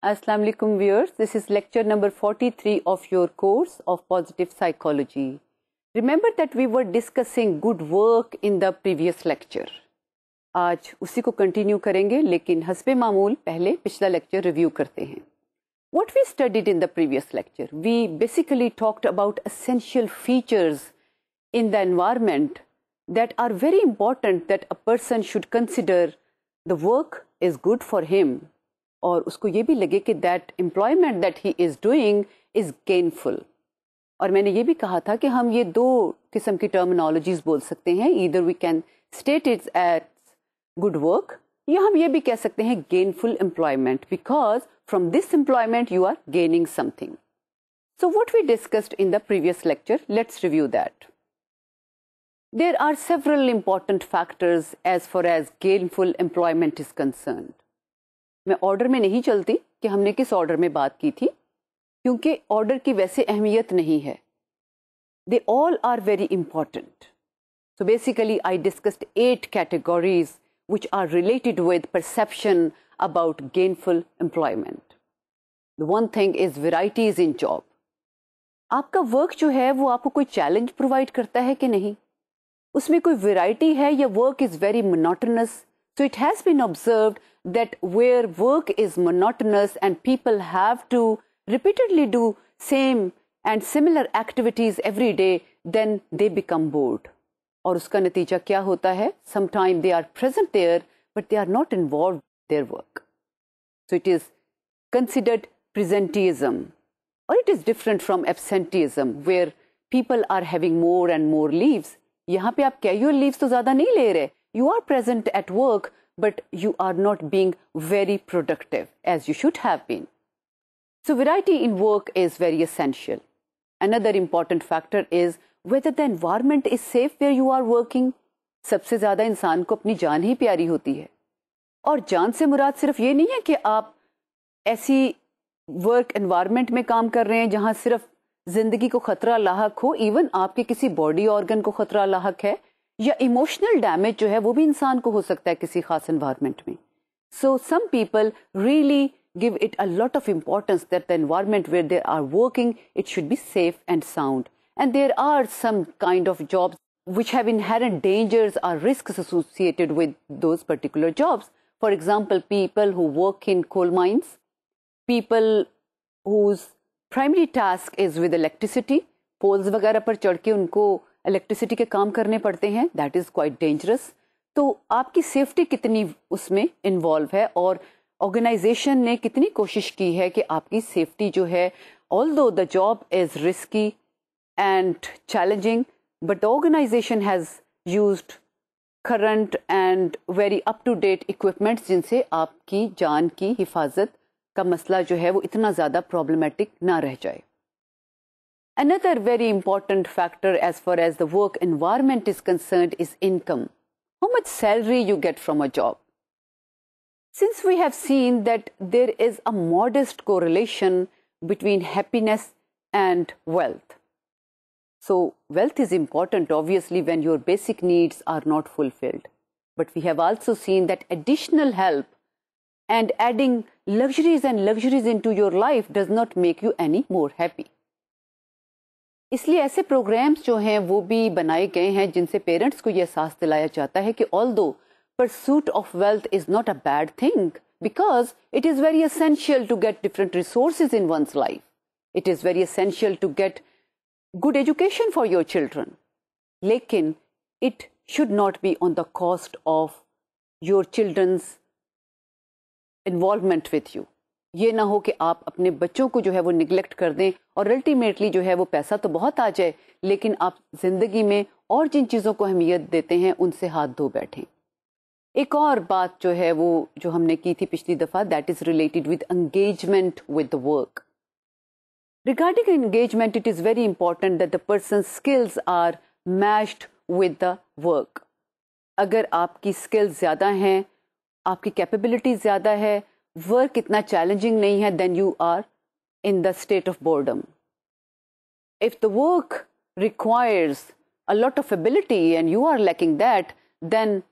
Assalamu alaikum viewers, this is lecture number 43 of your course of positive psychology. Remember that we were discussing good work in the previous lecture. आज उसी को continue करेंगे लेकिन हस्बे मामूल पहले पिछला lecture review करते हैं. What we studied in the previous lecture, we basically talked about essential features in the environment that are very important that a person should consider the work is good for him और उसको ये भी लगे कि that employment that he is doing is gainful. और मैंने ये भी कहा था कि हम ये दो किस्म की टर्मिनोलॉजीज बोल सकते हैं. either we can state it as good work या हम ये भी कह सकते हैं gainful employment because from this employment you are gaining something. So what we discussed in the previous lecture, let's review that. There are several important factors as far as gainful employment is concerned. मैं order में नहीं चलती कि हमने किस order में बात की थी क्योंकि ऑर्डर की वैसे अहमियत नहीं है. They all are very important. So basically I discussed 8 categories which are related with perception about gainful employment. The one thing is varieties in job. आपका वर्क जो है वो आपको कोई चैलेंज प्रोवाइड करता है कि नहीं, उसमें कोई वैरायटी है या work is very monotonous. So it has been observed that where work is monotonous and people have to repeatedly do same and similar activities every day, then they become bored. और उसका नतीजा क्या होता है? Sometimes they are present there but they are not involved in their work. So it is considered presenteeism or it is different from absenteeism where people are having more and more leaves. यहाँ पे आप casual leaves तो ज़्यादा नहीं ले रहे. You are present at work, but you are not being very productive as you should have been. So variety in work is very essential. Another important factor is whether the environment is safe where you are working. सबसे ज़्यादा इंसान को अपनी जान ही प्यारी होती है और जान से मुराद सिर्फ ये नहीं है कि आप ऐसी वर्क एनवायरनमेंट में काम कर रहे हैं जहाँ सिर्फ जिंदगी को खतरा लाहक हो. इवन आपके किसी बॉडी ऑर्गन को खतरा लाहक है या इमोशनल डैमेज जो है वो भी इंसान को हो सकता है किसी खास एनवायरनमेंट में. So some people really give it a lot of importance that the environment where they are working it should be safe and sound. And there are some kind of jobs which have inherent dangers or risks associated with those particular jobs. For example, people who work in coal mines, people whose primary task is with electricity, poles वगैरह पर चढ़ के उनको electricity के काम करने पड़ते हैं. That is quite dangerous. तो आपकी सेफ्टी कितनी उसमें इन्वॉल्व है और ऑर्गेनाइजेशन ने कितनी कोशिश की है कि आपकी सेफ्टी जो है, although the job is risky and challenging, but the organization has used current and very up-to-date equipments जिनसे आपकी जान की हिफाजत का मसला जो है वो इतना ज़्यादा problematic ना रह जाए. Another very important factor as far as the work environment is concerned is income. How much salary you get from a job. Since we have seen that there is a modest correlation between happiness and wealth. So wealth is important obviously when your basic needs are not fulfilled. But we have also seen that additional help and adding luxuries and luxuries into your life does not make you any more happy. इसलिए ऐसे programmes जो हैं वो भी बनाए गए हैं जिनसे पेरेंट्स को ये एहसास दिलाया जाता है कि although pursuit of wealth is not a bad thing because it is very essential to get different resources in one's life. It is very essential to get good education for your children. लेकिन it should not be on the cost of your children's involvement with you. ये ना हो कि आप अपने बच्चों को जो है वो निगलेक्ट कर दें और अल्टीमेटली जो है वो पैसा तो बहुत आ जाए लेकिन आप जिंदगी में और जिन चीज़ों को अहमियत देते हैं उनसे हाथ धो बैठें. एक और बात जो है वो जो हमने की थी पिछली दफ़ा, that is related with engagement with the work. Regarding engagement, it is very important that the person's skills are matched with the work. अगर आपकी skills ज़्यादा हैं, आपकी capabilities ज़्यादा है, work इतना challenging नहीं है, then you are in the state of boredom. If the work requires a lot of ability and you are lacking that, then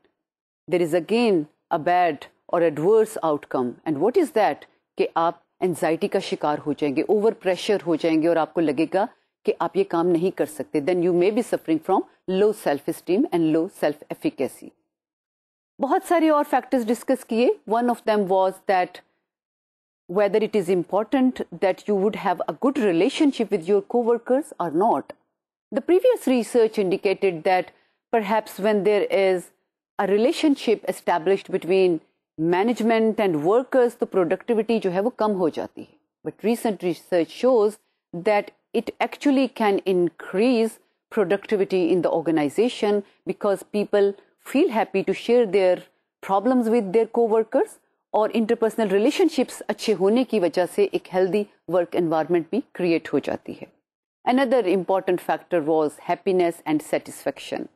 there is again a bad or adverse outcome. And what is that? कि आप anxiety का शिकार हो जाएंगे, over pressure हो जाएंगे और आपको लगेगा कि आप ये काम नहीं कर सकते, then you may be suffering from low self esteem and low self efficacy. बहुत सारे और फैक्टर्स डिस्कस किए। One of them was that whether it is important that you would have a good relationship with your co-workers or not. The previous research indicated that perhaps when there is a relationship established between management and workers, the productivity जो है वो कम हो जाती है. But recent research shows that it actually can increase productivity in the organization because people feel happy to share their problems with their co-workers और interpersonal relationships अच्छे होने की वजह से एक हेल्दी वर्क एनवायरनमेंट भी क्रिएट हो जाती है। Another important factor was happiness and satisfaction.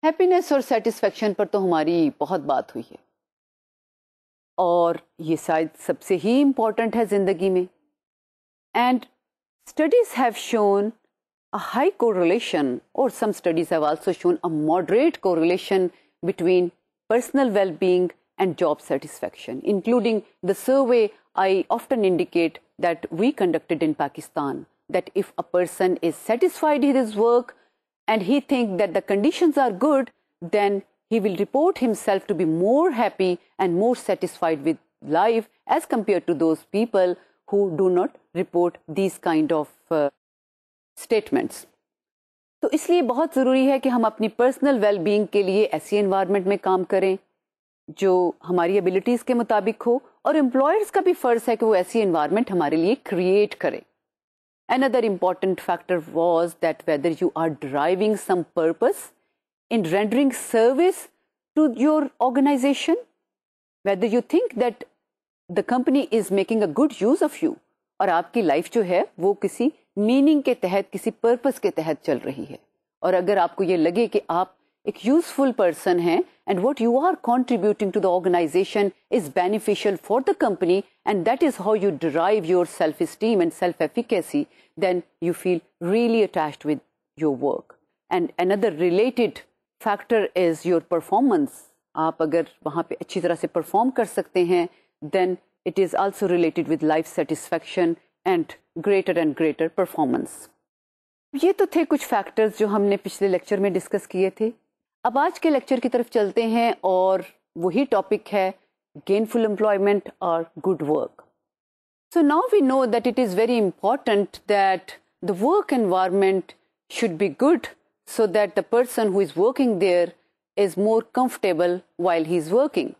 Happiness और सेटिस्फैक्शन पर तो हमारी बहुत बात हुई है और ये शायद सबसे ही इम्पॉर्टेंट है जिंदगी में। And studies have shown a high correlation और some studies have also shown a moderate correlation between personal well-being and job satisfaction, including the survey I often indicate that we conducted in Pakistan, that if a person is satisfied with his work and he thinks that the conditions are good, then he will report himself to be more happy and more satisfied with life as compared to those people who do not report these kind of statements. तो इसलिए बहुत ज़रूरी है कि हम अपनी personal wellbeing के लिए ऐसी एनवायरनमेंट में काम करें जो हमारी एबिलिटीज़ के मुताबिक हो और एम्प्लॉयर्स का भी फ़र्ज़ है कि वो ऐसी एनवायरनमेंट हमारे लिए क्रिएट करें। Another important factor was that whether you are deriving some purpose in rendering service to your organization, whether you think that the company is making a good use of you और आपकी life जो है वो किसी meaning के तहत, किसी purpose के तहत चल रही है और अगर आपको ये लगे कि आप एक यूजफुल पर्सन हैं and what you are contributing to the organisation is beneficial for the company and that is how you derive your self esteem and self efficacy, then you feel really attached with your work. And another related factor is your performance. आप अगर वहाँ पे अच्छी तरह से perform कर सकते हैं then it is also related with life satisfaction and greater performance. ये तो थे कुछ फैक्टर्स जो हमने पिछले लेक्चर में डिस्कस किए थे। अब आज के लेक्चर की तरफ चलते हैं और वही टॉपिक है gainful employment or good work. So now we know that it is very important that the work environment should be good so that the person who is working there is more comfortable while he is working.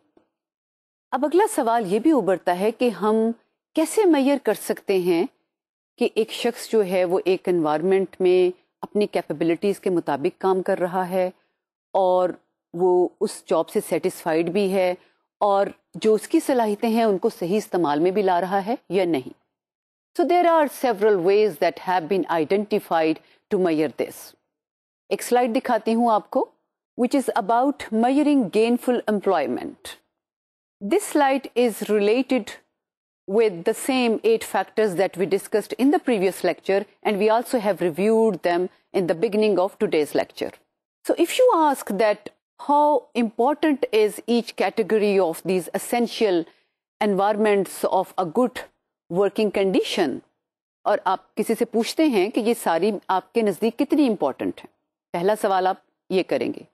अब अगला सवाल ये भी उभरता है कि हम कैसे मेजर कर सकते हैं कि एक शख्स जो है वो एक एनवायरनमेंट में अपनी कैपेबिलिटीज़ के मुताबिक काम कर रहा है और वो उस जॉब से सेटिस्फाइड भी है और जो उसकी सलाहियतें हैं उनको सही इस्तेमाल में भी ला रहा है या नहीं। So there are several ways that have been identified to measure this. एक स्लाइड दिखाती हूँ आपको which is about measuring gainful employment. This slide is related with the same 8 factors that we discussed in the previous lecture, and we also have reviewed them in the beginning of today's lecture. So if you ask that how important is each category of these essential environments of a good working condition, और आप किसी से पूछते हैं कि ये सारी आपके नज़दीक कितनी इम्पॉर्टेंट हैं, पहला सवाल आप ये करेंगे।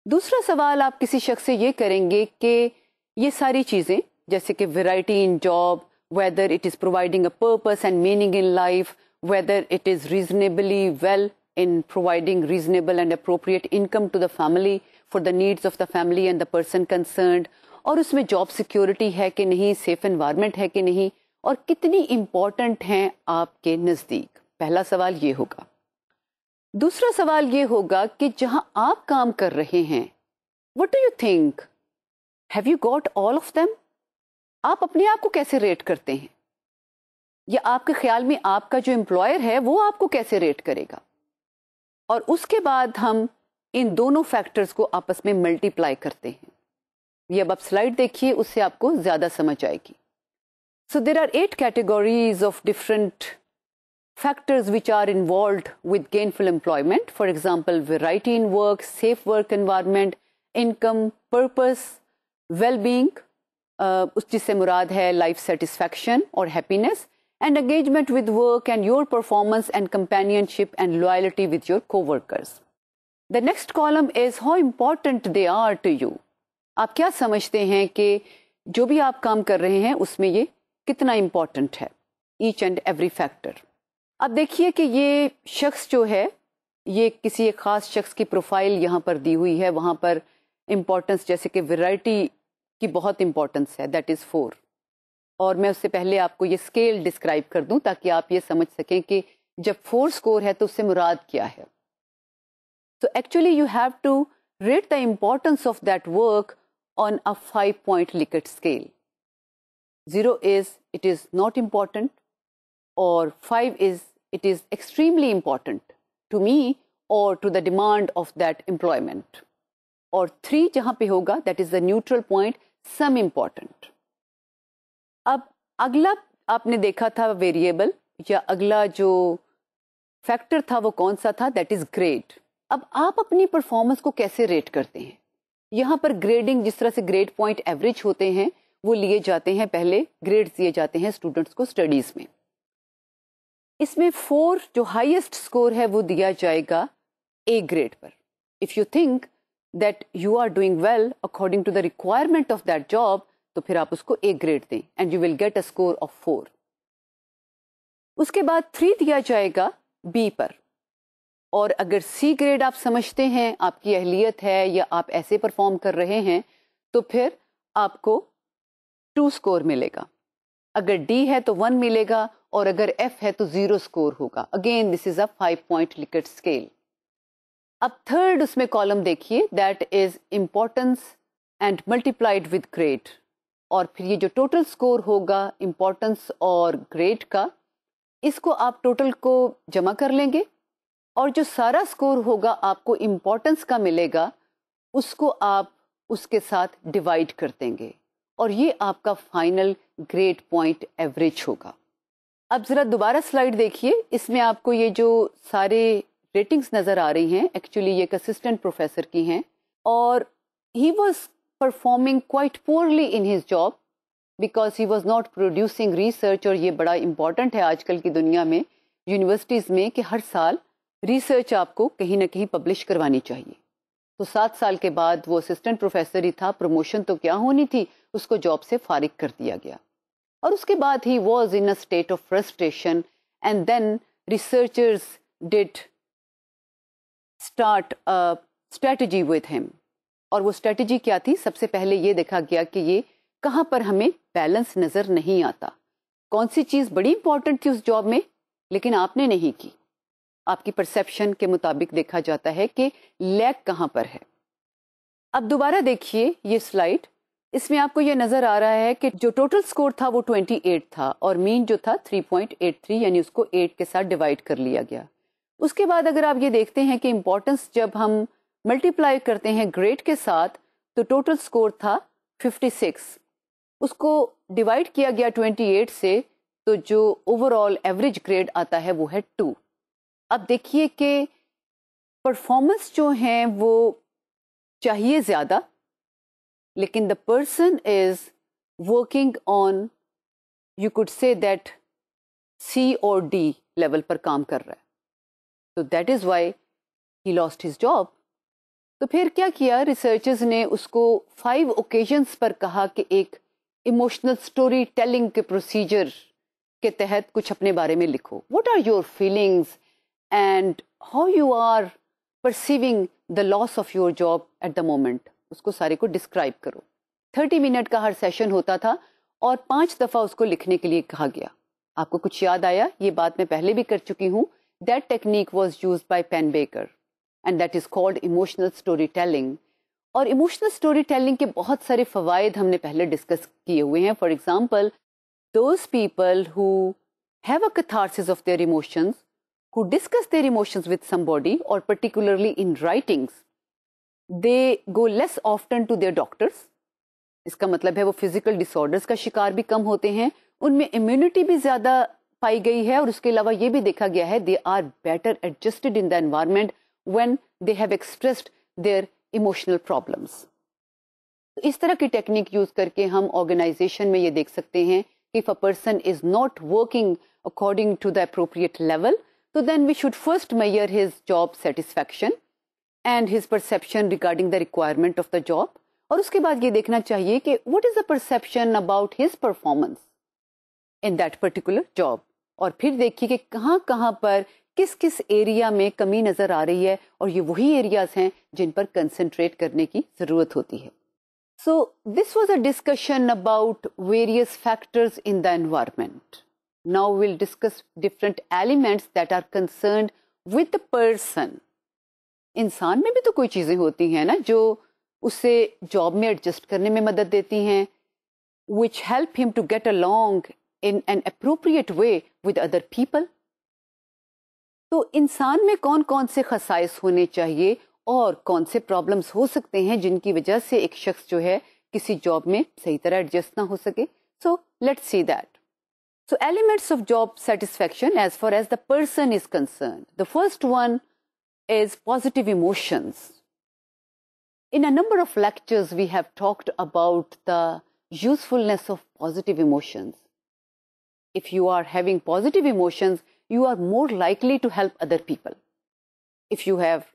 दूसरा सवाल आप किसी शख्स से ये करेंगे कि ये सारी चीज़ें जैसे कि variety in job, whether it is providing a purpose and meaning in life, whether it is reasonably well in providing reasonable and appropriate income to the family for the needs of the family and the person concerned, और उसमें job security है कि नहीं, safe environment है कि नहीं, और कितनी इम्पॉर्टेंट हैं आपके नज़दीक। पहला सवाल ये होगा। दूसरा सवाल ये होगा कि जहां आप काम कर रहे हैं, what do you think, have you got all of them? आप अपने आप को कैसे रेट करते हैं, या आपके ख्याल में आपका जो एम्प्लॉयर है वो आपको कैसे रेट करेगा? और उसके बाद हम इन दोनों फैक्टर्स को आपस में मल्टीप्लाई करते हैं। ये अब आप स्लाइड देखिए, उससे आपको ज्यादा समझ आएगी। So there are 8 categories of different factors which are involved with gainful employment. For example, variety in work, safe work environment, income, purpose, well-being, उस जिससे मुराद है लाइफ सेटिस्फैक्शन और happiness, and engagement with work and your performance and companionship and loyalty with your coworkers. The next column is how important they are to you. आप क्या समझते हैं कि जो भी आप काम कर रहे हैं उसमें ये कितना इम्पॉर्टेंट है, ईच एंड एवरी फैक्टर। अब देखिए कि ये शख्स जो है, ये किसी एक ख़ास शख्स की प्रोफाइल यहाँ पर दी हुई है, वहाँ पर इम्पोर्टेंस जैसे कि वैरायटी की बहुत इम्पोर्टेंस है, दैट इज़ 4। और मैं उससे पहले आपको ये स्केल डिस्क्राइब कर दूं ताकि आप ये समझ सकें कि जब 4 स्कोर है तो उससे मुराद क्या है। तो actually you have to rate the importance of that work on a 5-point Likert scale. 0 is it is not important, or 5 is it is extremely important to me or to the demand of that employment, और 3 जहां पे होगा that is the neutral point, some important. अब अगला आपने देखा था variable या अगला जो फैक्टर था वो कौन सा था, that is grade. अब आप अपनी परफॉर्मेंस को कैसे रेट करते हैं? यहाँ पर ग्रेडिंग, जिस तरह से ग्रेड पॉइंट एवरेज होते हैं वो लिए जाते हैं, पहले ग्रेड्स दिए जाते हैं स्टूडेंट्स को स्टडीज में। इसमें 4 जो हाईएस्ट स्कोर है वो दिया जाएगा ए ग्रेड पर। If you think that you are doing well according to the requirement of that job, तो फिर आप उसको ए ग्रेड दें and you will get a score of 4। उसके बाद 3 दिया जाएगा बी पर, और अगर सी ग्रेड आप समझते हैं, आपकी अहलियत है या आप ऐसे परफॉर्म कर रहे हैं, तो फिर आपको 2 स्कोर मिलेगा। अगर डी है तो 1 मिलेगा, और अगर एफ है तो 0 स्कोर होगा। Again this is a 5-point Likert scale. अब थर्ड उसमें कॉलम देखिए, that is importance and multiplied with grade, और फिर ये जो टोटल स्कोर होगा इम्पोर्टेंस और ग्रेड का, इसको आप टोटल को जमा कर लेंगे, और जो सारा स्कोर होगा आपको इम्पोर्टेंस का मिलेगा, उसको आप उसके साथ डिवाइड कर देंगे, और ये आपका फाइनल ग्रेड पॉइंट एवरेज होगा। अब ज़रा दोबारा स्लाइड देखिए, इसमें आपको ये जो सारे रेटिंग्स नज़र आ रही हैं, एक्चुअली ये एक असिस्टेंट प्रोफेसर की हैं, और he was performing quite poorly in his job because he was not producing research. और ये बड़ा इंपॉर्टेंट है आजकल की दुनिया में, यूनिवर्सिटीज़ में, कि हर साल रिसर्च आपको कहीं ना कहीं पब्लिश करवानी चाहिए। तो 7 साल के बाद वो असिस्टेंट प्रोफेसर ही था, प्रमोशन तो क्या होनी थी, उसको जॉब से फारिग कर दिया गया। और उसके बाद ही was in a state of frustration, and then researchers did start a strategy with him. और वो स्ट्रेटजी क्या थी? सबसे पहले ये देखा गया कि ये कहाँ पर हमें बैलेंस नज़र नहीं आता, कौन सी चीज़ बड़ी इंपॉर्टेंट थी उस जॉब में लेकिन आपने नहीं की। आपकी परसेप्शन के मुताबिक देखा जाता है कि लैक कहाँ पर है। अब दोबारा देखिए ये स्लाइड, इसमें आपको ये नज़र आ रहा है कि जो टोटल स्कोर था वो 28 था, और मीन जो था 3.83, यानी उसको 8 के साथ डिवाइड कर लिया गया। उसके बाद अगर आप ये देखते हैं कि इम्पोर्टेंस जब हम मल्टीप्लाई करते हैं ग्रेड के साथ, तो टोटल स्कोर था 56, उसको डिवाइड किया गया 28 से, तो जो ओवरऑल एवरेज ग्रेड आता है वो है 2। अब देखिए कि परफॉर्मेंस जो हैं वो चाहिए ज़्यादा, लेकिन the person is working on, you could say that C और डी लेवल पर काम कर रहा है, तो that is why he lost his job. तो फिर क्या किया रिसर्चर्स ने, उसको 5 ओकेजन्स पर कहा कि एक इमोशनल स्टोरी टेलिंग के प्रोसीजर के तहत कुछ अपने बारे में लिखो। What are your feelings and how you are perceiving the loss of your job at the moment, उसको सारे को डिस्क्राइब करो। 30 मिनट का हर सेशन होता था, और 5 दफ़ा उसको लिखने के लिए कहा गया। आपको कुछ याद आया? ये बात मैं पहले भी कर चुकी हूँ। That technique was used by Pennebaker and that is called emotional story telling. और इमोशनल स्टोरी टेलिंग के बहुत सारे फ़वाइद हमने पहले डिस्कस किए हुए हैं। For example, those people who have a catharsis of their emotions, who discuss their emotions with somebody, or particularly in writings, they go less often to their doctors. इसका मतलब है वो फिजिकल डिसऑर्डर्स का शिकार भी कम होते हैं, उनमें इम्यूनिटी भी ज़्यादा पाई गई है, और उसके अलावा ये भी देखा गया है they are better adjusted in the environment when they have expressed their emotional problems. तो इस तरह की टेक्निक यूज करके हम ऑर्गेनाइजेशन में ये देख सकते हैं कि if a person is not working according to the appropriate level, तो then we should first measure his job satisfaction and his perception regarding the requirement of the job, और उसके बाद ये देखना चाहिए कि what is the perception about his performance in that particular job, और फिर देखिए कि कहाँ कहाँ पर किस किस एरिया में कमी नजर आ रही है, और ये वही एरियाज हैं जिन पर कंसंट्रेट करने की जरूरत होती है. So this was a discussion about various factors in the environment. Now we'll discuss different elements that are concerned with the person. इंसान में भी तो कोई चीजें होती हैं ना जो उससे जॉब में एडजस्ट करने में मदद देती हैं, which help him to get along in an appropriate way with other people. तो इंसान में कौन कौन से खसाइस होने चाहिए और कौन से प्रॉब्लम्स हो सकते हैं जिनकी वजह से एक शख्स जो है किसी जॉब में सही तरह एडजस्ट ना हो सके. So let's see that. So elements of job satisfaction as far as the person is concerned. The first one is positive emotions. In a number of lectures, we have talked about the usefulness of positive emotions. If you are having positive emotions, you are more likely to help other people. If you have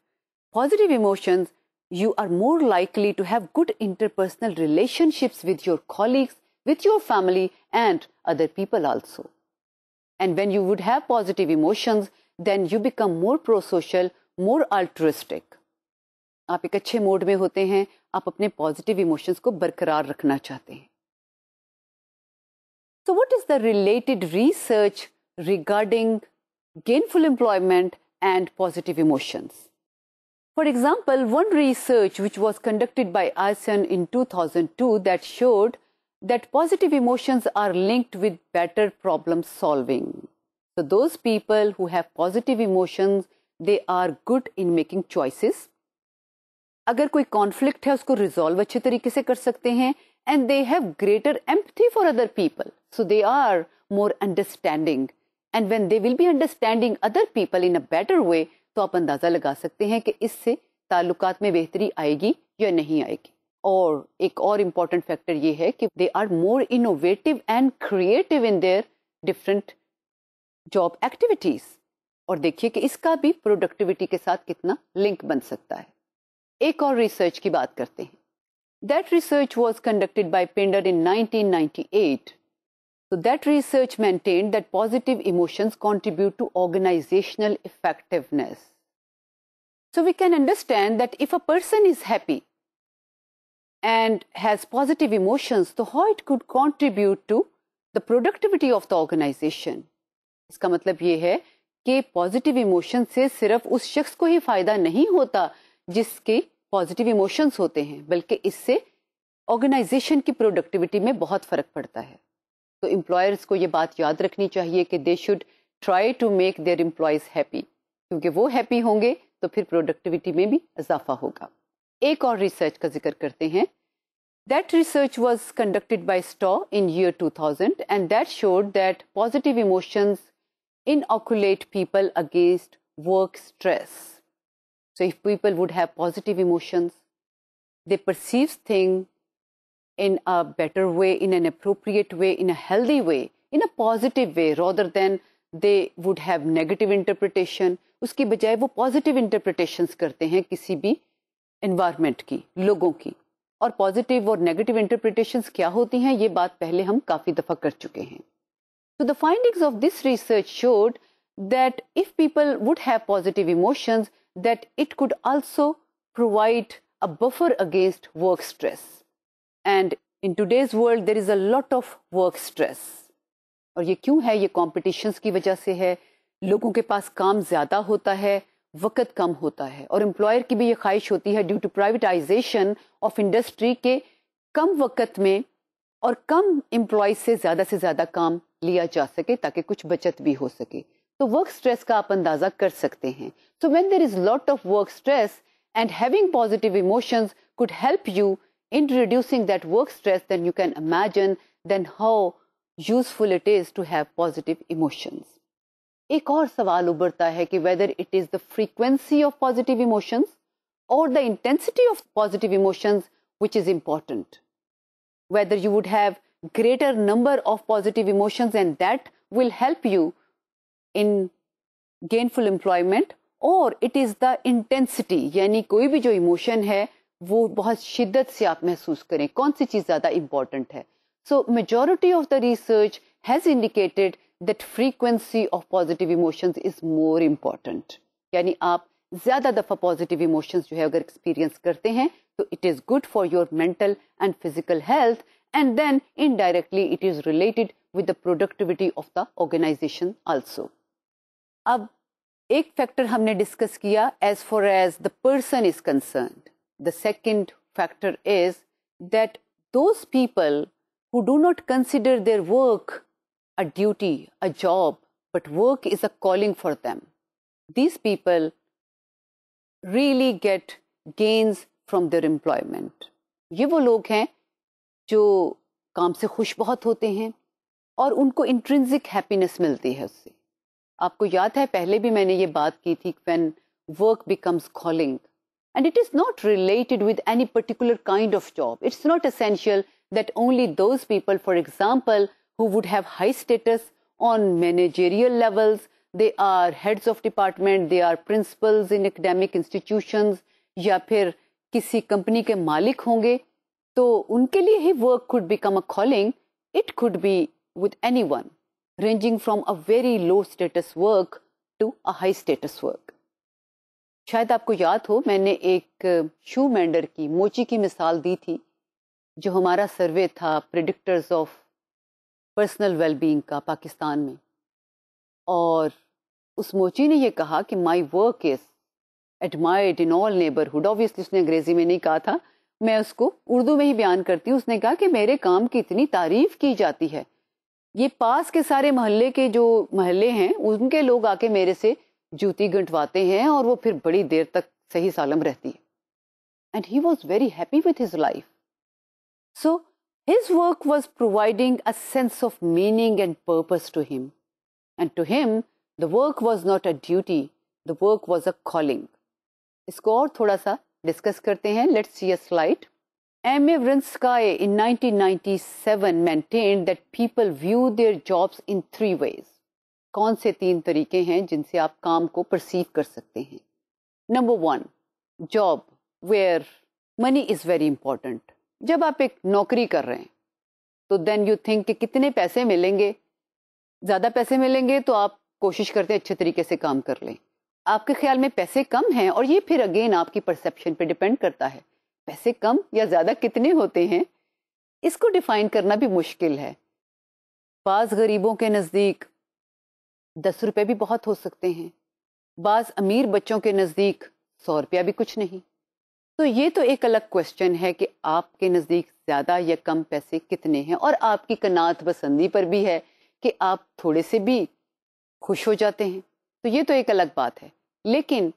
positive emotions, you are more likely to have good interpersonal relationships with your colleagues, with your family, and other people also. And when you would have positive emotions, then you become more pro-social, more altruistic. आप एक अच्छे mode में होते हैं, आप अपने positive emotions को बरकरार रखना चाहते हैं. So what is the related research regarding gainful employment and positive emotions? For example, one research which was conducted by Asen in 2002 that showed that positive emotions are linked with better problem solving. So those people who have positive emotions, they are good in making choices. अगर कोई conflict है उसको resolve अच्छे तरीके से कर सकते हैं, and they have greater empathy for other people, so they are more understanding, and when they will be understanding other people in a better way, तो आप अंदाजा लगा सकते हैं कि इससे ताल्लुकात में बेहतरी आएगी या नहीं आएगी. और एक और इम्पॉर्टेंट फैक्टर ये है कि they are more innovative and creative in their different job activities. और देखिए कि इसका भी प्रोडक्टिविटी के साथ कितना लिंक बन सकता है. एक और रिसर्च की बात करते हैं. That research was conducted by Pinder in 1998. So that research maintained that positive emotions contribute to organizational effectiveness. So we can understand that if a person is happy and has positive emotions, so how it could contribute to the productivity of the organization. इसका मतलब ये है कि positive emotion से सिर्फ उस शख्स को ही फायदा नहीं होता जिसके पॉजिटिव इमोशंस होते हैं, बल्कि इससे ऑर्गेनाइजेशन की प्रोडक्टिविटी में बहुत फर्क पड़ता है. तो एम्प्लॉयर्स को ये बात याद रखनी चाहिए कि they should try to make their employees happy, क्योंकि वो हैप्पी होंगे तो फिर प्रोडक्टिविटी में भी इजाफा होगा. एक और रिसर्च का जिक्र करते हैं. That research was conducted by Stowe in year 2000, and that showed that positive emotions inoculate people against work stress. So if people would have positive emotions, they perceive things in a better way, in an appropriate way, in a healthy way, in a positive way, rather than they would have negative interpretation. उसकी बजाय वो positive interpretations करते हैं किसी भी environment की, लोगों की. और पॉजिटिव और नेगेटिव इंटरप्रिटेशंस क्या होती हैं ये बात पहले हम काफी दफा कर चुके हैं. So the findings of this research showed that if people would have positive emotions, that it could also provide a buffer against work stress. And in today's world there is a lot of work stress. और ये क्यों है? ये competitions की वजह से है. लोगों के पास काम ज्यादा होता है, वक्त कम होता है, और एम्प्लॉयर की भी ये ख्वाहिश होती है due to privatisation of industry के कम वक्त में और कम एम्प्लॉय से ज़्यादा काम लिया जा सके ताकि कुछ बचत भी हो सके. तो वर्क स्ट्रेस का आप अंदाज़ा कर सकते हैं. So when there is lot of work stress and having positive emotions could help you in reducing that work stress, then you can imagine then how useful it is to have positive emotions. एक और सवाल उभरता है कि whether it is the frequency of positive emotions or the intensity of positive emotions which is important. Whether you would have greater number of positive emotions and that will help you in gainful employment, और it is the intensity, यानी कोई भी जो emotion है वो बहुत शिद्दत से आप महसूस करें, कौन सी चीज़ ज़्यादा इम्पॉर्टेंट है. So majority of the research has indicated that frequency of positive emotions is more important. यानी आप ज़्यादा दफ़ा पॉजिटिव इमोशंस जो है अगर एक्सपीरियंस करते हैं तो it is good for your mental and physical health, and then indirectly it is related with the productivity of the organisation also. अब एक फैक्टर हमने डिस्कस किया as far as the person is concerned. The second factor is that those people who do not consider their work a duty, a job, but work is a calling for them. These people really get gains from their employment. ये वो लोग हैं जो काम से खुश बहुत होते हैं और उनको intrinsic happiness मिलती है उससे. आपको याद है पहले भी मैंने ये बात की थी, when work becomes calling, and it is not related with any particular kind of job. It's not essential that only those people, for example, who would have high status on managerial levels, they are heads of department, they are principals in academic institutions, या फिर किसी company के मालिक होंगे, तो उनके लिए ही work could become a calling. It could be with anyone, ranging from a very low status work to a high status work. शायद आपको याद हो मैंने एक शू मेंडर की, मोची की मिसाल दी थी, जो हमारा सर्वे था प्रेडिक्टर्स ऑफ पर्सनल वेलबींग का पाकिस्तान में, और उस मोची ने ये कहा कि my work is admired in all neighbourhood. Obviously उसने अंग्रेजी में नहीं कहा था, मैं उसको उर्दू में ही बयान करती हूँ. उसने कहा कि मेरे काम की इतनी तारीफ की जाती है, ये पास के सारे मोहल्ले के जो मोहल्ले हैं उनके लोग आके मेरे से जूती गंटवाते हैं और वो फिर बड़ी देर तक सही सालम रहती है. And he was very happy with his life. So his work was providing a sense of meaning and purpose to him. And to him, the work was not a duty, the work was a calling. इसको और थोड़ा सा discuss करते हैं. Let's see a slide. M.A. Vrinsky in 1997 maintained that people view their jobs in 3 ways. कौन से 3 तरीके हैं जिनसे आप काम को perceive कर सकते हैं? Number 1, job where money is very important. जब आप एक नौकरी कर रहे हैं तो देन यू थिंक कि कितने पैसे मिलेंगे, ज़्यादा पैसे मिलेंगे तो आप कोशिश करते हैं अच्छे तरीके से काम कर लें. आपके ख्याल में पैसे कम हैं, और ये फिर अगेन आपकी परसेप्शन पे डिपेंड करता है, पैसे कम या ज़्यादा कितने होते हैं इसको डिफाइन करना भी मुश्किल है. बाज़ गरीबों के नज़दीक 10 रुपये भी बहुत हो सकते हैं, बाज़ अमीर बच्चों के नज़दीक 100 रुपया भी कुछ नहीं. तो ये तो एक अलग क्वेश्चन है कि आपके नज़दीक ज़्यादा या कम पैसे कितने हैं, और आपकी कनात पसंदी पर भी है कि आप थोड़े से भी खुश हो जाते हैं. तो ये तो एक अलग बात है. लेकिन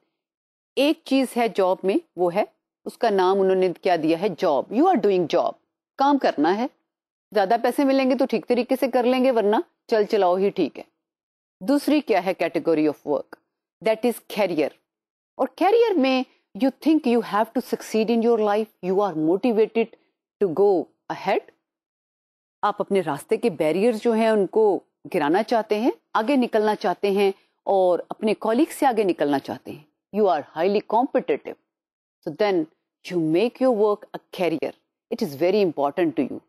एक चीज़ है जॉब में, वो है उसका नाम उन्होंने क्या दिया है, job. You are doing job, काम करना है. ज़्यादा पैसे मिलेंगे तो ठीक तरीके से कर लेंगे, वरना चल चलाओ ही ठीक है. दूसरी क्या है category of work, that is career. और कैरियर में you think you have to succeed in your life, you are motivated to go ahead. आप अपने रास्ते के बैरियर्स जो हैं उनको गिराना चाहते हैं, आगे निकलना चाहते हैं और अपने कॉलीग से आगे निकलना चाहते हैं. You are highly competitive. So then you make your work a career. It is very important to you.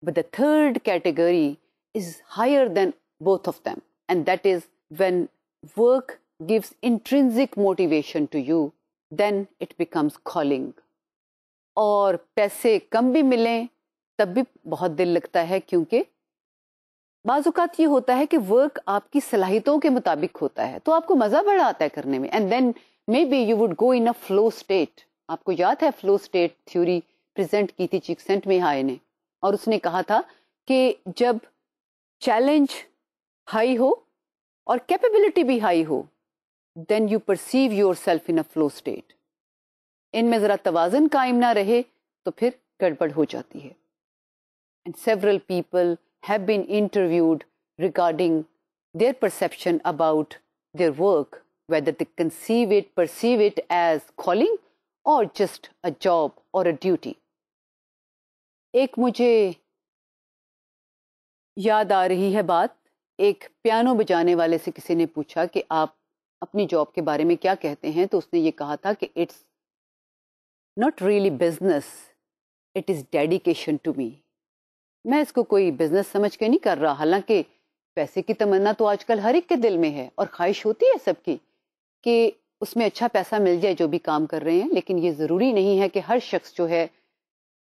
But the third category is higher than both of them, and that is when work gives intrinsic motivation to you, then it becomes calling. और पैसे कम भी मिलें तब भी बहुत दिल लगता है, क्योंकि बाज़-औक़ात ये होता है कि वर्क आपकी सलाहियतों के मुताबिक होता है तो आपको मज़ा बड़ा आता है करने में. And then may be you would go in a flow state. आपको याद है फ्लो स्टेट थ्योरी प्रेजेंट की थी चिकसेंट में हाय ने, और उसने कहा था कि जब चैलेंज हाई हो और कैपेबिलिटी भी हाई हो, then you perceive yourself in a flow state. इनमें ज़रा तवाज़न कायम ना रहे तो फिर गड़बड़ हो जाती है. And several people have been interviewed regarding their perception about their work, whether they perceive it as calling or just a job or a duty. एक मुझे याद आ रही है बात, एक पियानो बजाने वाले से किसी ने पूछा कि आप अपनी जॉब के बारे में क्या कहते हैं, तो उसने ये कहा था कि it's not really business, it is dedication to me. मैं इसको कोई बिजनेस समझ के नहीं कर रहा, हालांकि पैसे की तमन्ना तो आजकल हर एक के दिल में है और ख्वाहिश होती है सबकी कि उसमें अच्छा पैसा मिल जाए जो भी काम कर रहे हैं, लेकिन ये ज़रूरी नहीं है कि हर शख्स जो है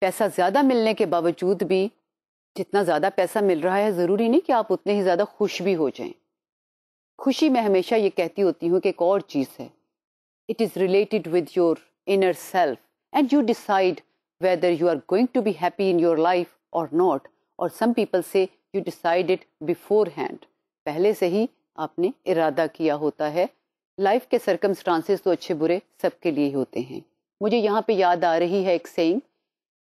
पैसा ज़्यादा मिलने के बावजूद भी, जितना ज़्यादा पैसा मिल रहा है ज़रूरी नहीं कि आप उतने ही ज़्यादा खुश भी हो जाएं। खुशी मैं हमेशा ये कहती होती हूँ कि एक और चीज़ है, it is related with your inner self and you decide whether you are going to be happy in your life or not, or some people say you decide it beforehand, पहले से ही आपने इरादा किया होता है। लाइफ के circumstances तो अच्छे बुरे सबके लिए होते हैं। मुझे यहाँ पे याद आ रही है एक saying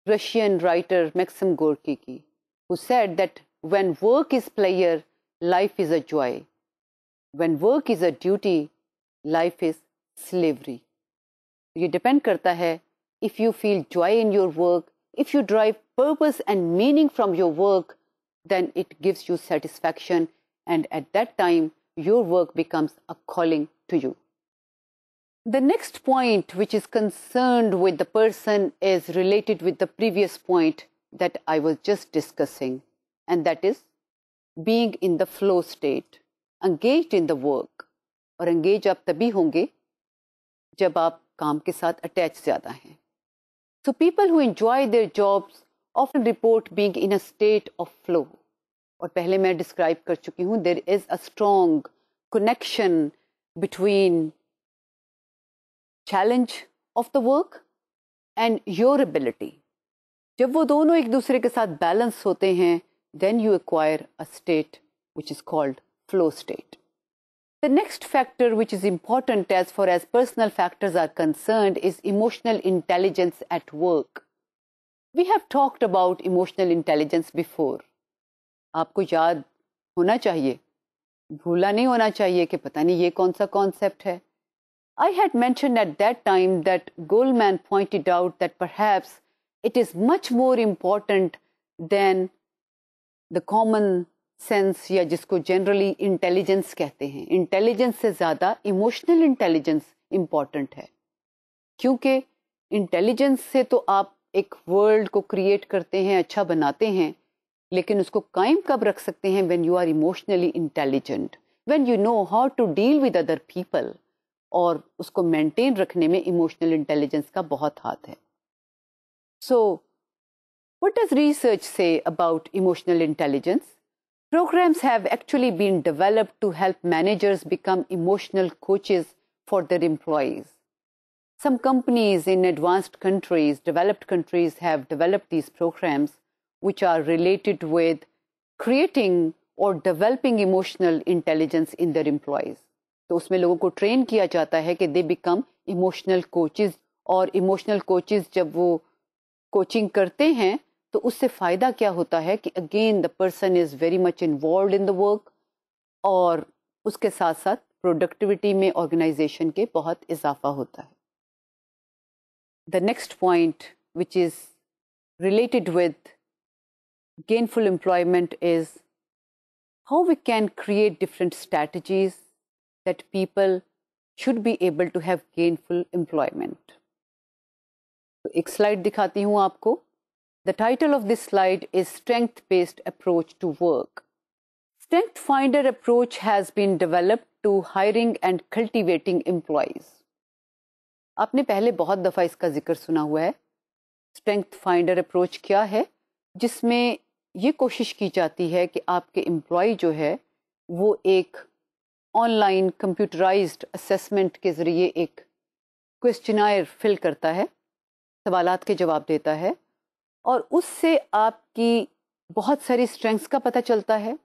Russian writer Maxim Gorky की, who said that when work is pleasure, life is a joy, when work is a duty, life is slavery। ये डिपेंड करता है, if you feel joy in your work, if you derive purpose and meaning from your work, then it gives you satisfaction, and at that time your work becomes a calling to you. The next point which is concerned with the person is related with the previous point that I was just discussing, and that is being in the flow state, engaged in the work। और engage आप तभी होंगे जब आप काम के साथ attach ज़्यादा हैं। So people who enjoy their jobs often report being in a state of flow। और पहले मैं describe कर चुकी हूँ, there is a strong connection between challenge of the work and your ability। जब वो दोनों एक दूसरे के साथ balance होते हैं, then you acquire a state which is called flow state। The next factor which is important as far as personal factors are concerned is emotional intelligence at work। We have talked about emotional intelligence before। आपको याद होना चाहिए, भूला नहीं होना चाहिए कि पता नहीं ये कौन सा कॉन्सेप्ट है। I had mentioned at that time that Goldman pointed out that perhaps it is much more important than the common sense या जिसको जनरली इंटेलिजेंस कहते हैं। इंटेलिजेंस से ज़्यादा इमोशनल इंटेलिजेंस इम्पॉर्टेंट है, क्योंकि इंटेलिजेंस से तो आप एक वर्ल्ड को क्रिएट करते हैं, अच्छा बनाते हैं, लेकिन उसको कायम कब रख सकते हैं? When you are emotionally intelligent, when you know how to deal with other people, और उसको मेंटेन रखने में इमोशनल इंटेलिजेंस का बहुत हाथ है। So what does research say about emotional intelligence? Programs have actually been developed to help managers become emotional coaches for their employees. Some companies in advanced countries, developed countries, have developed these programs which are related with creating or developing emotional intelligence in their employees. तो उसमें लोगों को train किया जाता है कि they become emotional coaches, और emotional coaches जब वो कोचिंग करते हैं तो उससे फ़ायदा क्या होता है कि again the person is very much involved in the work, और उसके साथ साथ प्रोडक्टिविटी में ऑर्गेनाइजेशन के बहुत इजाफा होता है। The next point which is related with gainful employment is how we can create different strategies that people should be able to have gainful employment। तो एक स्लाइड दिखाती हूँ आपको। The title of this slide is Strength-Based Approach to Work। Strength Finder approach has been developed to hiring and cultivating employees। आपने पहले बहुत दफ़ा इसका जिक्र सुना हुआ है। Strength Finder approach क्या है? जिसमें ये कोशिश की जाती है कि आपके एम्प्लॉय जो है वो एक ऑनलाइन कंप्यूटराइज्ड असेसमेंट के ज़रिए एक क्वेश्चनायर फिल करता है, सवालात के जवाब देता है, और उससे आपकी बहुत सारी स्ट्रेंथ्स का पता चलता है,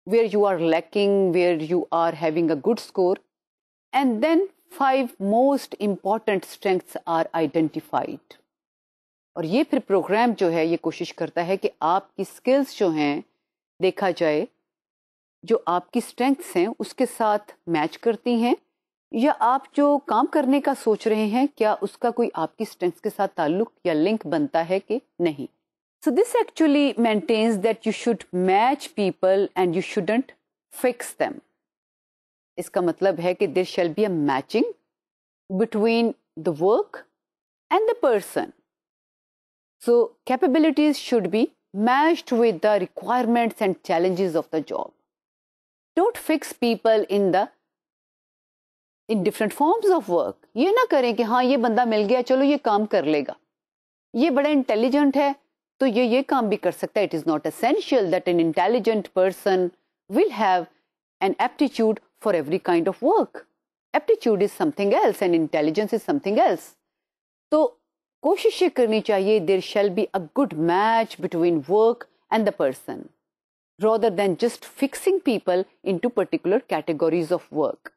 where you are lacking, where you are having a good score, and then 5 most important strengths are identified. और ये फिर प्रोग्राम जो है ये कोशिश करता है कि आपकी स्किल्स जो हैं देखा जाए, जो आपकी स्ट्रेंथ्स हैं उसके साथ मैच करती हैं, या आप जो काम करने का सोच रहे हैं क्या उसका कोई आपकी स्ट्रेंथ्स के साथ ताल्लुक या लिंक बनता है कि नहीं। So this actually maintains that you should match people and you shouldn't fix them. इसका मतलब है कि there shall be a matching between the work and the person. So capabilities should be matched with the requirements and challenges of the job. Don't fix people in different forms of work. ये ना करें कि हाँ ये बंदा मिल गया चलो ये काम कर लेगा, ये बड़ा इंटेलिजेंट है तो ये काम भी कर सकता है. It is not essential that an intelligent person will have an aptitude for every kind of work. Aptitude is something else and intelligence is something else. तो कोशिश ये करनी चाहिए there shall be a good match between work and the person, rather than just fixing people into particular categories of work.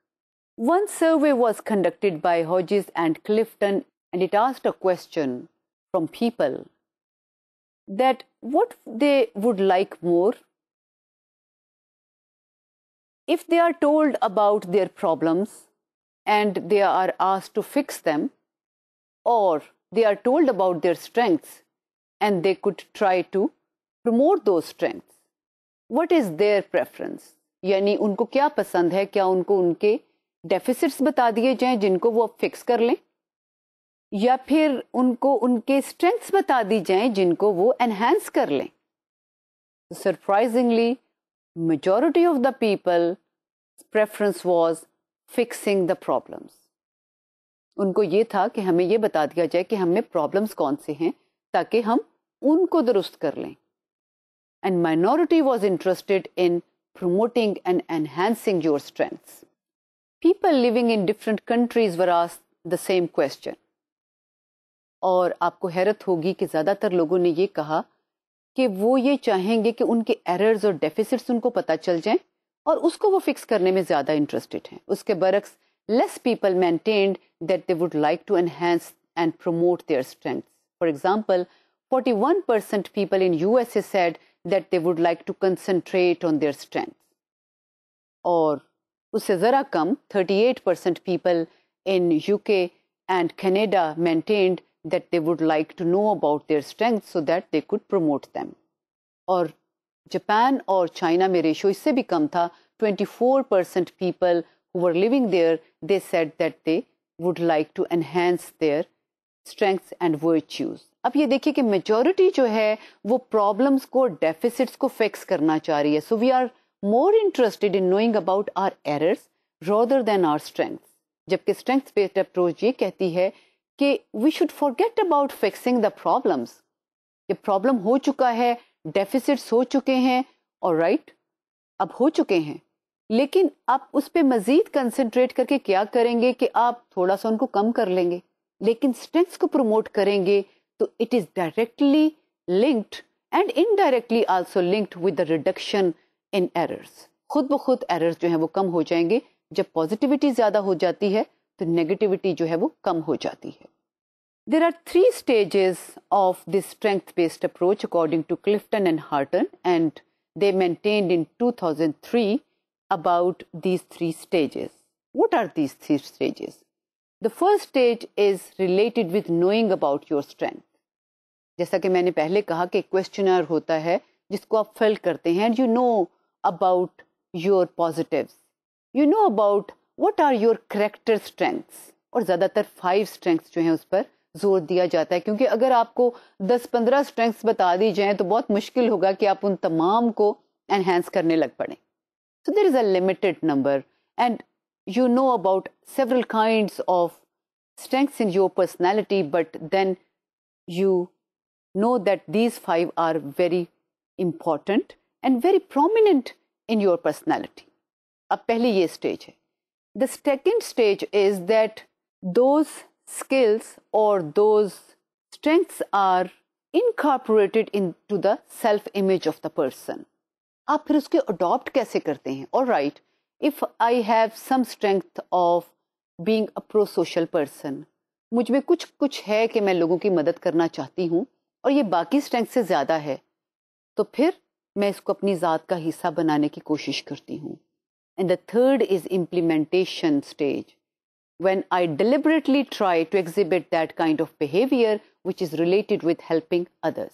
One survey was conducted by Hodges and Clifton, and it asked a question from people that what they would like more if they are told about their problems and they are asked to fix them, or they are told about their strengths and they could try to promote those strengths. What is their preference? यानी उनको क्या पसंद है, क्या उनको उनके deficits बता दिए जाएं जिनको वो फिक्स कर लें, या फिर उनको उनके स्ट्रेंथ्स बता दी जाएं जिनको वो एनहांस कर लें. Surprisingly, majority of the people preference was fixing the problems. उनको ये था कि हमें ये बता दिया जाए कि हमें प्रॉब्लम्स कौन से हैं ताकि हम उनको दुरुस्त कर लें. And minority was interested in promoting and enhancing your strengths. People living in different countries were asked the same question. और आपको हैरत होगी कि ज़्यादातर लोगों ने ये कहा कि वो ये चाहेंगे कि उनके एरर्स और डेफिसिट्स उनको पता चल जाएं और उसको वो फिक्स करने में ज़्यादा इंटरेस्टेड हैं. उसके बरक्स less people maintained that they would like to enhance and promote their strengths. For example, 41% people in USA said that they would like to concentrate on their strengths. और उससे ज़रा कम 38% people in UK and Canada maintained that they would like to know about their strengths so that they could promote them. और Japan और China में ratio इससे भी कम था. 24% people who were living there, they said that they would like to enhance their strengths and virtues. अब ये देखिए कि मेजॉरिटी जो है वो प्रॉब्लम्स को, डेफिसिट्स को फिक्स करना चाह रही है. So we are more interested in knowing about our errors rather than our strengths. जबकि स्ट्रेंथ्स बेस्ड अप्रोच ये कहती है कि we should forget about fixing the problems. ये प्रॉब्लम हो चुका है, डेफिसिट्स हो चुके हैं, और राइट अब हो चुके हैं, लेकिन आप उस पर मजीद कंसंट्रेट करके क्या करेंगे कि आप थोड़ा सा उनको कम कर लेंगे, लेकिन स्ट्रेंथ्स को प्रमोट करेंगे तो it is directly linked and indirectly also linked with the reduction in errors. खुद ब खुद एरर्स जो हैं वो कम हो जाएंगे. जब पॉजिटिविटी ज़्यादा हो जाती है तो नेगेटिविटी जो है वो कम हो जाती है. There are 3 stages of this strength-based approach according to Clifton and Harton, and they maintained in 2003 about these 3 stages. What are these 3 stages? The first stage is related with knowing about your strength. जैसा कि मैंने पहले कहा कि questionnaire होता है जिसको आप फिल करते हैं, and you know about your positives. You know about what are your character strengths. और ज़्यादातर 5 strengths जो हैं उस पर जोर दिया जाता है, क्योंकि अगर आपको 10-15 स्ट्रेंथ्स बता दी जाएं तो बहुत मुश्किल होगा कि आप उन तमाम को एनहांस करने लग पड़ें. So there is a limited number, and you know about several kinds of strengths in your personality, but then you know that these 5 are very important and very prominent in your personality. अब पहले ये stage है. The second stage is that those skills or those strengths are incorporated into the self image of the person. आप फिर उसके adopt कैसे करते हैं? All right, if I have some strength of being a pro-social person, मुझ में कुछ है कि मैं लोगों की मदद करना चाहती हूँ और ये बाकी स्ट्रेंथ से ज़्यादा है, तो फिर मैं इसको अपनी ज़ात का हिस्सा बनाने की कोशिश करती हूँ. And the third is implementation stage, when I deliberately try to exhibit that kind of behavior which is related with helping others.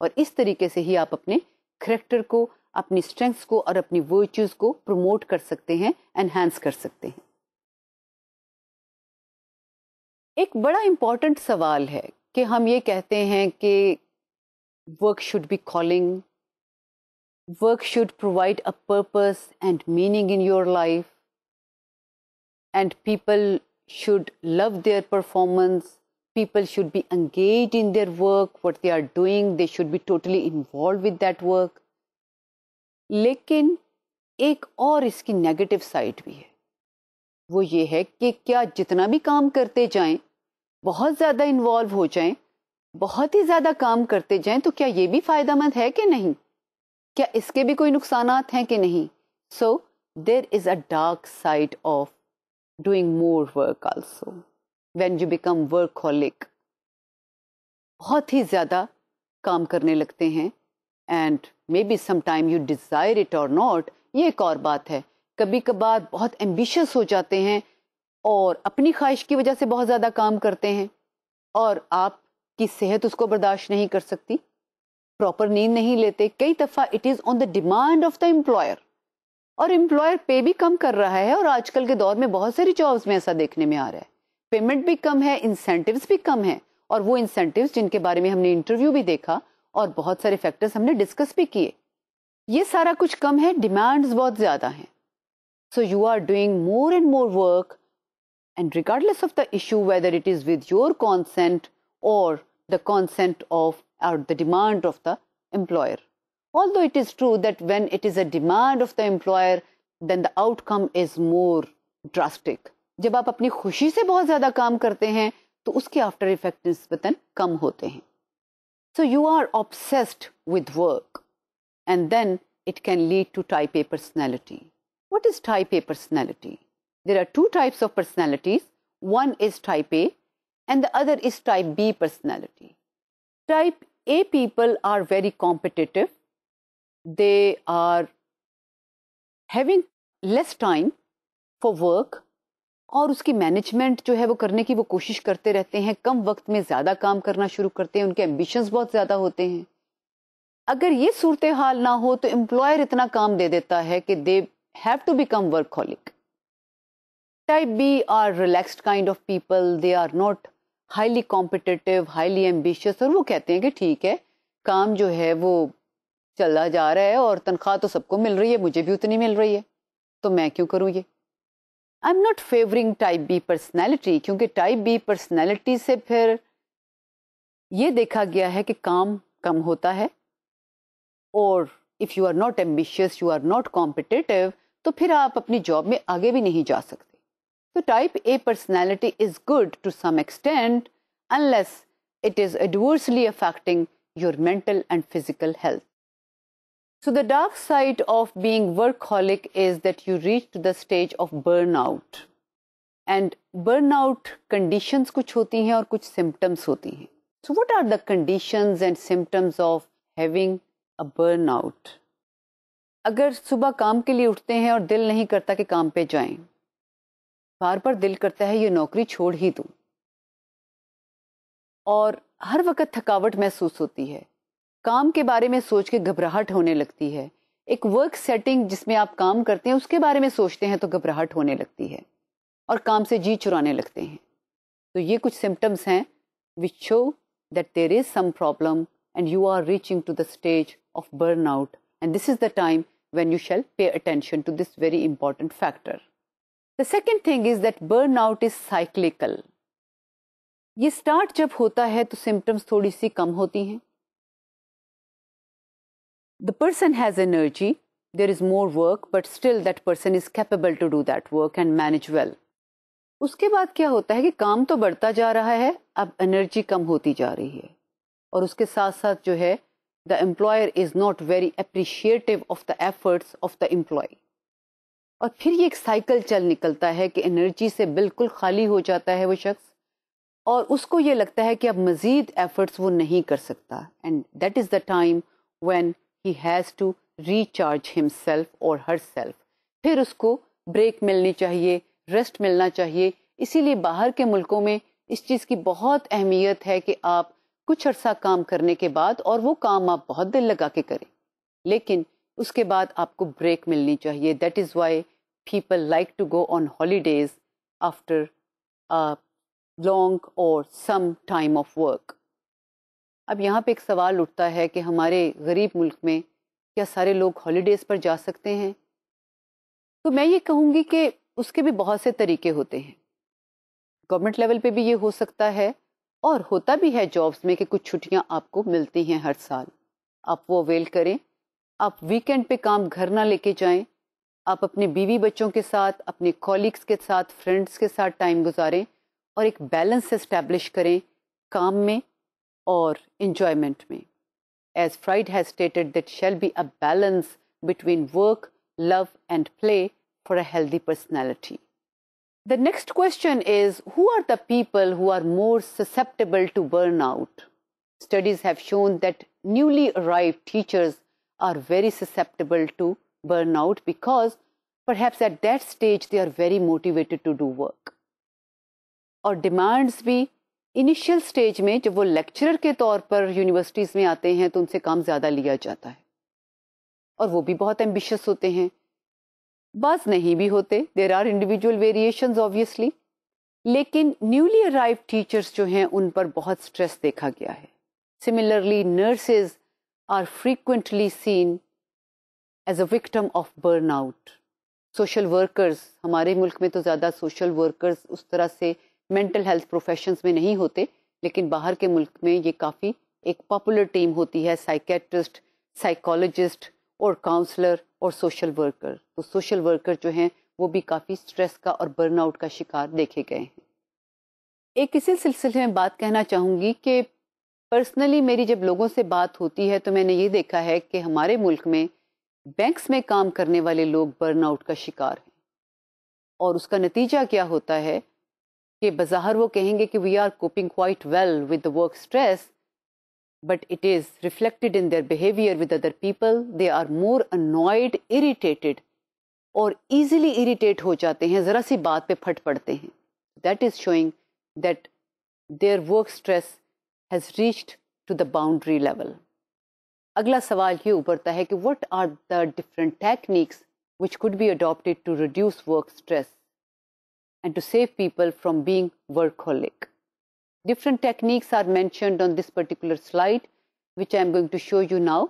और इस तरीके से ही आप अपने करैक्टर को, अपनी स्ट्रेंथ्स को और अपनी वर्च्यूज को प्रमोट कर सकते हैं, एनहांस कर सकते हैं। एक बड़ा इंपॉर्टेंट सवाल है कि हम ये कहते हैं कि work should be calling, work should provide a purpose and meaning in your life, and people should love their performance, people should be engaged in their work, what they are doing, they should be totally involved with that work. लेकिन एक और इसकी negative side भी है, वो ये है कि क्या जितना भी काम करते जाएं, बहुत ज़्यादा इन्वॉल्व हो जाएं, बहुत ही ज़्यादा काम करते जाएं, तो क्या ये भी फ़ायदेमंद है कि नहीं? क्या इसके भी कोई नुकसानात हैं कि नहीं? So there is a dark side of doing more work also when you become workaholic. बहुत ही ज़्यादा काम करने लगते हैं, and may be sometime you desire it और नॉट, ये एक और बात है। कभी कभार बहुत एम्बिशियस हो जाते हैं और अपनी ख्वाहिश की वजह से बहुत ज़्यादा काम करते हैं, और आपकी सेहत उसको बर्दाश्त नहीं कर सकती, प्रॉपर नींद नहीं लेते। कई दफ़ा it is on the demand of the employer, और एम्प्लॉयर पे भी कम कर रहा है, और आजकल के दौर में बहुत सारी जॉब्स में ऐसा देखने में आ रहा है। पेमेंट भी कम है, इंसेंटिव्स भी कम है, और वो इंसेंटिव्स जिनके बारे में हमने इंटरव्यू भी देखा और बहुत सारे फैक्टर्स हमने डिस्कस भी किए, ये सारा कुछ कम है, डिमांड्स बहुत ज़्यादा हैं। So you are doing more and more work, and regardless of the issue, whether it is with your consent or the consent of or the demand of the employer. Although it is true that when it is a demand of the employer, then the outcome is more drastic. जब आप अपनी खुशी से बहुत ज़्यादा काम करते हैं तो उसके आफ्टर इफेक्ट निस्बतन कम होते हैं। So you are obsessed with work, and then it can lead to type A personality. What is type A personality? There are two types of personalities. One is type A and the other is type B personality. Type A people are very competitive. They are having less time for work, और उसकी management जो है वो करने की वो कोशिश करते रहते हैं, कम वक्त में ज़्यादा काम करना शुरू करते हैं, उनके एम्बिशंस बहुत ज़्यादा होते हैं। अगर ये सूरत हाल ना हो तो एम्प्लॉयर इतना काम दे देता है कि they have to become workaholic. Type B are relaxed kind of people. They are not highly competitive, highly ambitious, और वो कहते हैं कि ठीक है, काम जो है वो चला जा रहा है और तनख्वाह तो सबको मिल रही है, मुझे भी उतनी मिल रही है, तो मैं क्यों करूँ ये। I am not favouring type B personality, क्योंकि टाइप बी पर्सनैलिटी से फिर ये देखा गया है कि काम कम होता है, और if you are not ambitious, you are not competitive, तो फिर आप अपनी जॉब में आगे भी नहीं जा सकते। So type A personality is good to some extent unless it is adversely affecting your mental and physical health. So the dark side of being workaholic is that you reach to the stage of burnout. And burnout conditions कुछ होती हैं और कुछ symptoms होती हैं. So what are the conditions and symptoms of having a burnout? अगर सुबह काम के लिए उठते हैं और दिल नहीं करता कि काम पे जाएं, बार बार दिल करता है ये नौकरी छोड़ ही दूं, और हर वक्त थकावट महसूस होती है, काम के बारे में सोच के घबराहट होने लगती है, एक वर्क सेटिंग जिसमें आप काम करते हैं उसके बारे में सोचते हैं तो घबराहट होने लगती है, और काम से जी चुराने लगते हैं। तो ये कुछ सिम्टम्स हैं which show that there is some problem and you are reaching to the stage of burnout, and this is the time when you shall pay attention to this very important factor. The second thing is that burnout is cyclical. ये start जब होता है तो symptoms थोड़ी सी कम होती हैं। The person has energy, there is more work, but still that person is capable to do that work and manage well. उसके बाद क्या होता है कि काम तो बढ़ता जा रहा है, अब एनर्जी कम होती जा रही है, और उसके साथ साथ जो है the employer is not very appreciative of the efforts of the employee. और फिर ये एक साइकिल चल निकलता है कि एनर्जी से बिल्कुल खाली हो जाता है वो शख्स, और उसको ये लगता है कि अब मज़ीद एफर्ट्स वो नहीं कर सकता, and that is the time when he has to recharge himself और हरसेल्फ। फिर उसको ब्रेक मिलनी चाहिए, रेस्ट मिलना चाहिए। इसीलिए बाहर के मुल्कों में इस चीज़ की बहुत अहमियत है कि आप कुछ अरसा काम करने के बाद, और वो काम आप बहुत दिल लगा के करें, लेकिन उसके बाद आपको ब्रेक मिलनी चाहिए. That is why people like to go on holidays after a long और सम टाइम ऑफ वर्क. अब यहाँ पे एक सवाल उठता है कि हमारे गरीब मुल्क में क्या सारे लोग हॉलीडेज़ पर जा सकते हैं? तो मैं ये कहूँगी कि उसके भी बहुत से तरीके होते हैं. गवर्नमेंट लेवल पे भी ये हो सकता है, और होता भी है जॉब्स में कि कुछ छुट्टियाँ आपको मिलती हैं हर साल. आप वो अवेल करें. आप वीकेंड पे काम घर ना लेके जाएं. आप अपने बीवी बच्चों के साथ, अपने कॉलीग्स के साथ, फ्रेंड्स के साथ टाइम गुजारें और एक बैलेंस इस्टेब्लिश करें काम में और enjoyment में. As Freud has stated that shall be a balance between work, love and play for a healthy personality. The next question is, who are the people who are more susceptible to burnout? Studies have shown that newly arrived teachers are very susceptible to burnout because perhaps at that stage they are very motivated to do work. और demands भी initial stage में जब वो lecturer के तौर पर universities में आते हैं तो उनसे काम ज़्यादा लिया जाता है, और वो भी बहुत एम्बिशियस होते हैं. बस नहीं भी होते, there are individual variations obviously, लेकिन न्यूली अराइव्ड टीचर्स जो हैं उन पर बहुत स्ट्रेस देखा गया है. Similarly nurses are frequently seen as a victim of burnout. Social workers, हमारे मुल्क में तो ज़्यादा सोशल वर्कर्स उस तरह से मेंटल हेल्थ प्रोफेशंस में नहीं होते, लेकिन बाहर के मुल्क में ये काफ़ी एक पॉपुलर टीम होती है, साइकेट्रिस्ट, साइकोलॉजिस्ट और काउंसलर और सोशल वर्कर. तो सोशल वर्कर जो हैं वो भी काफ़ी स्ट्रेस का और बर्नआउट का शिकार देखे गए हैं. एक इसी सिलसिले में बात कहना चाहूँगी कि पर्सनली मेरी जब लोगों से बात होती है तो मैंने ये देखा है कि हमारे मुल्क में बैंक्स में काम करने वाले लोग बर्नआउट का शिकार हैं. और उसका नतीजा क्या होता है कि बज़ाहिर वो कहेंगे कि we are coping quite well with the work stress, but it is reflected in their behaviour with other people. They are more annoyed, irritated, और ईजिली इरिटेट हो जाते हैं, ज़रा सी बात पे फट पड़ते हैं. That is showing that their work stress has reached to the boundary level. अगला सवाल ये उभरता है कि what are the different techniques which could be adopted to reduce work stress and to save people from being workaholic. Different techniques are mentioned on this particular slide, which I am going to show you now.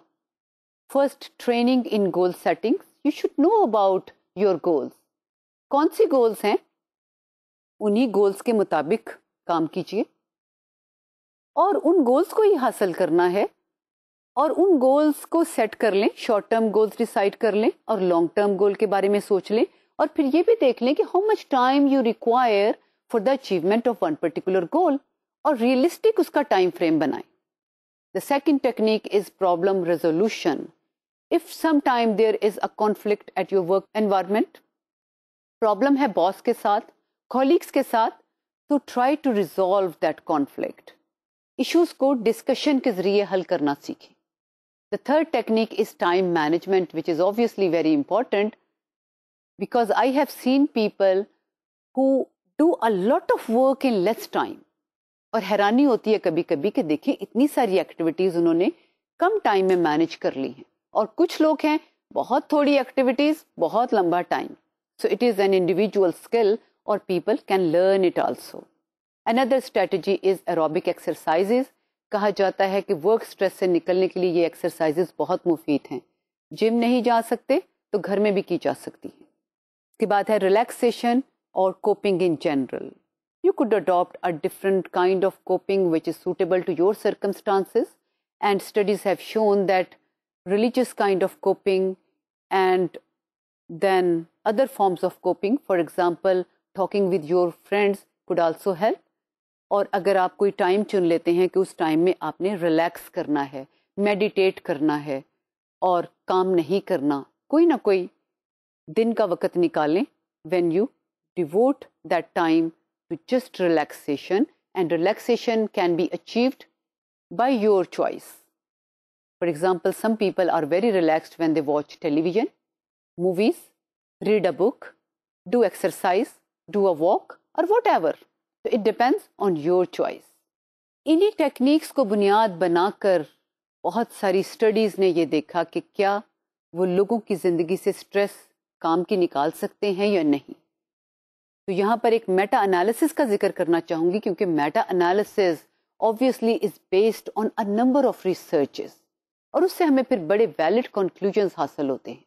First, training in goal settings. You should know about your goals. कौन सी goals हैं? उन्हीं goals के मुताबिक काम कीजिए, और उन goals को ही हासिल करना है, और उन गोल्स को सेट कर लें. शॉर्ट टर्म गोल्स डिसाइड कर लें और लॉन्ग टर्म गोल के बारे में सोच लें, और फिर ये भी देख लें कि how much time you require for the achievement of one particular goal, और रियलिस्टिक उसका टाइम फ्रेम बनाएं. The second technique is problem resolution. If some time there is a conflict at your work environment, problem है boss के साथ, colleagues के साथ, तो try to resolve that conflict. Issues को डिस्कशन के जरिए हल करना सीखें. The third technique is time management, which is obviously very important because I have seen people who do a lot of work in less time. और हैरानी होती है कभी कभी कि देखिए इतनी सारी एक्टिविटीज़ उन्होंने कम टाइम में मैनेज कर ली हैं, और कुछ लोग हैं बहुत थोड़ी एक्टिविटीज़, बहुत लंबा time. So it is an individual skill, or people can learn it also. Another strategy is aerobic exercises. कहा जाता है कि वर्क स्ट्रेस से निकलने के लिए ये एक्सरसाइजेस बहुत मुफीद हैं. जिम नहीं जा सकते तो घर में भी की जा सकती हैं. इसके बाद है रिलैक्सेशन और coping in general. You could adopt a different kind of coping which is suitable to your circumstances, and studies have shown that religious kind of coping and then other forms of coping, for example talking with your friends could also help. और अगर आप कोई time चुन लेते हैं कि उस time में आपने रिलैक्स करना है, मेडिटेट करना है और काम नहीं करना, कोई ना कोई दिन का वक्त निकालें when you devote that time to just relaxation, and relaxation can be achieved by your choice. For example, some people are very relaxed when they watch television, movies, read a book, do exercise, do a walk or whatever. So it depends on your choice. इन्हीं techniques को बुनियाद बनाकर बहुत सारी studies ने ये देखा कि क्या वो लोगों की ज़िंदगी से स्ट्रेस काम की निकाल सकते हैं या नहीं। तो यहाँ पर एक मेटा एनालिसिस का जिक्र करना चाहूँगी, क्योंकि Meta analysis obviously is based on a number of researches, और उससे हमें फिर बड़े वैलिड कंक्लूजन्स हासिल होते हैं।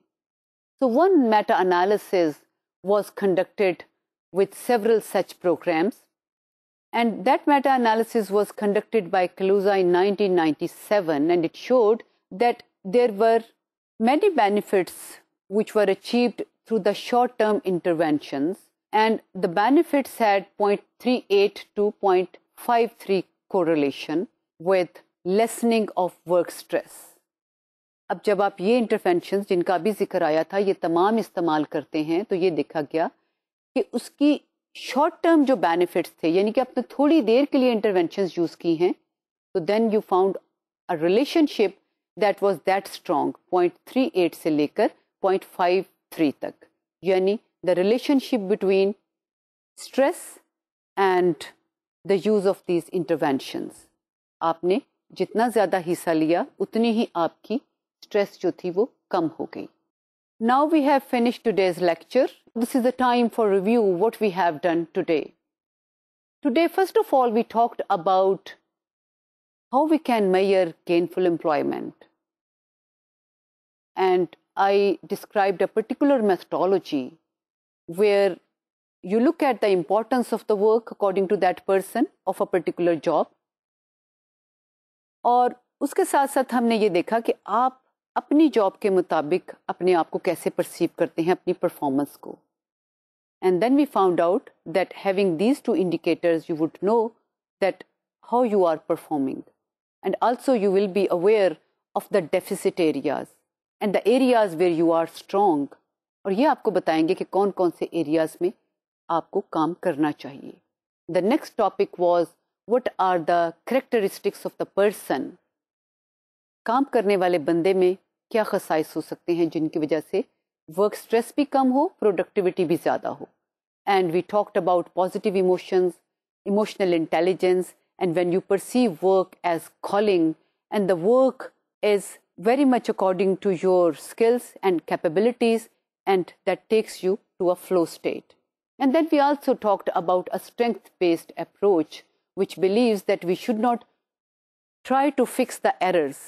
So one meta-analysis was conducted with several such programs, and that meta-analysis was conducted by Kaluza in 1997, and it showed that there were many benefits which were achieved through the short-term interventions, and the benefits had 0.38 to 0.53 correlation with lessening of work stress. अब जब आप ये interventions जिनका अभी जिक्र आया था ये तमाम इस्तेमाल करते हैं, तो ये देखा गया कि उसकी शॉर्ट टर्म जो बेनिफिट्स थे, यानी कि आपने थोड़ी देर के लिए इंटरवेंशंस यूज़ की हैं, तो then you found a relationship that was that strong 0.38 से लेकर 0.53 तक, यानी the relationship between stress and the use of these interventions. आपने जितना ज़्यादा हिस्सा लिया उतनी ही आपकी स्ट्रेस जो थी वो कम हो गई। Now we have finished today's lecture. This is the time for review what we have done today. Today, first of all, we talked about how we can measure gainful employment. And I described a particular methodology where you look at the importance of the work according to that person of a particular job. और उसके साथ साथ हमने ये देखा कि आप अपनी जॉब के मुताबिक अपने आप को कैसे परसीव करते हैं, अपनी परफॉर्मेंस को। And then we found out that having these two indicators you would know that how you are performing, and also you will be aware of the deficit areas and the areas where you are strong, और ये आपको बताएंगे कि कौन कौन से areas में आपको काम करना चाहिए। The next topic was what are the characteristics of the person. काम करने वाले बंदे में क्या खसाइस हो सकते हैं जिनकी वजह से वर्क स्ट्रेस भी कम हो, प्रोडक्टिविटी भी ज़्यादा हो। And we talked about positive emotions, emotional intelligence, and when you perceive work as calling and the work is very much according to your skills and capabilities, and that takes you to a flow state. And then we also talked about a strength-based approach which believes that we should not try to fix the errors,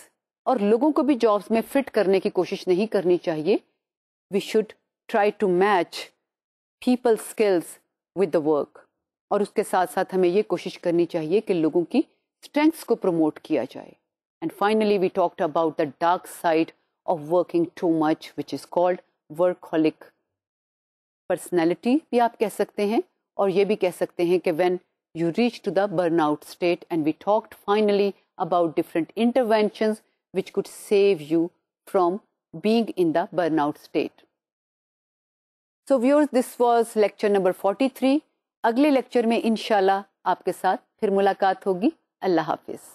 और लोगों को भी jobs में fit करने की कोशिश नहीं करनी चाहिए। We should try to match people's skills with the work, और उसके साथ साथ हमें ये कोशिश करनी चाहिए कि लोगों की स्ट्रेंथ्स को प्रमोट किया जाए। And finally, we talked about the dark side of working too much, which is called workaholic personality भी आप कह सकते हैं, और ये भी कह सकते हैं कि when you reach to the burnout state. And we talked finally about different interventions which could save you from being in the burnout state. So viewers, this was lecture number 43. अगले लेक्चर में इंशाल्लाह आपके साथ फिर मुलाकात होगी। अल्लाह हाफिज़।